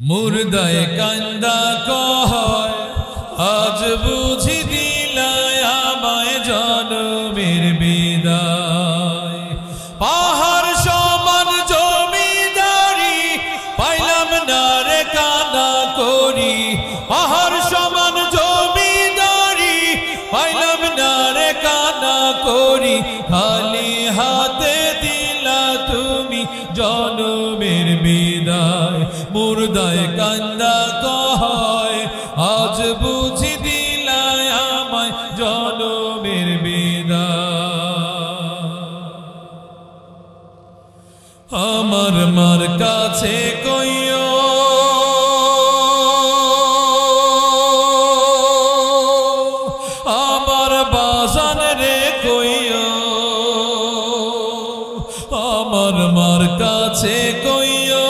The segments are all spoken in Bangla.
মুর্দায় কান্দা কয় আজ বুঝি দিলায় আমায় জনমের বিদায়। পাহাড় সমান জমিদারি পাইলাম না রে কান্না করি, পাহাড় সমান জমিদারি পাইলাম না রে কান্না করি। খালি হাতে দিলা তুমি জনমের বিদায়। মুর্দায় কান্দা কয় আজ বুঝি দিলায় আমায় জনমের বিদায়। আমার মার কাছে কইও আমার বাজান রে কইও, আমার মার কাছে কইও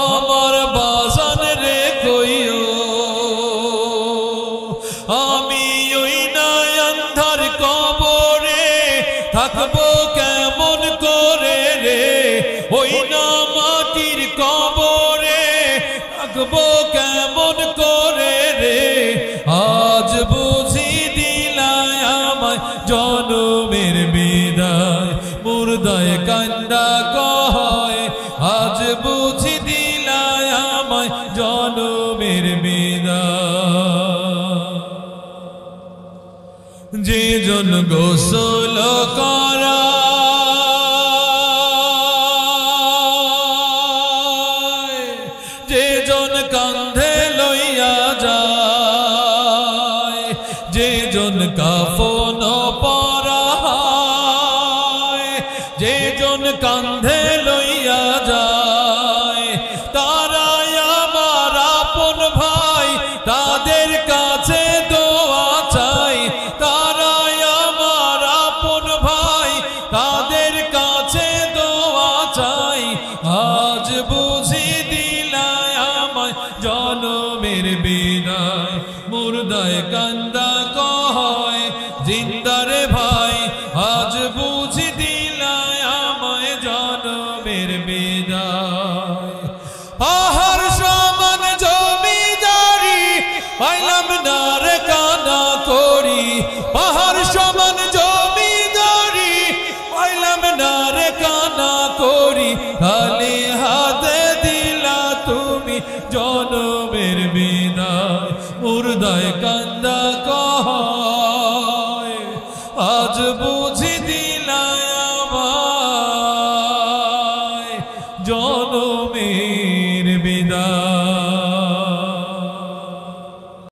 আমার বাজান রে কইও। আমি ওই না আন্ধার কবরে থাকবো কেমন করে রে, ওই না মাটির কবরে থাকবো কেমন করে রে। আজ বুঝি দিলায় আমায় জনমের বিদায়। মুর্দায় কান্দা কয় আজ বুঝি দিলায় আমায় জনমের বিদায়। যে জন গোসল করা যে জন কান্ধে লইয়া যায়, যে জন কাফন পরায়, যে জন কান্ধে লইয়া যায়, তারাই আমার আপন ভাই তাদের কাছে দোয়া চাই। তারাই আমার আপন ভাই তাদের কাছে দোয়া চাই। আজ বুঝি দিলায় আমায় জনমের বিদায়। মুর্দায় কান্দা কয় জিন্দারে ভাই আজ বুঝি দিলায় আমায় জনমের বিদায়। পাহাড় সমান জমিদারি পাইলাম না রে কান্না করি, পাহাড় সমান জমিদারি পাইলাম না রে কান্না করি। খালি হাতে দিলা তুমি জনমের বিদায়। মুর্দায় কান্দা কয় আজ বুঝি দিলায় আমায় জনমের বিদায়।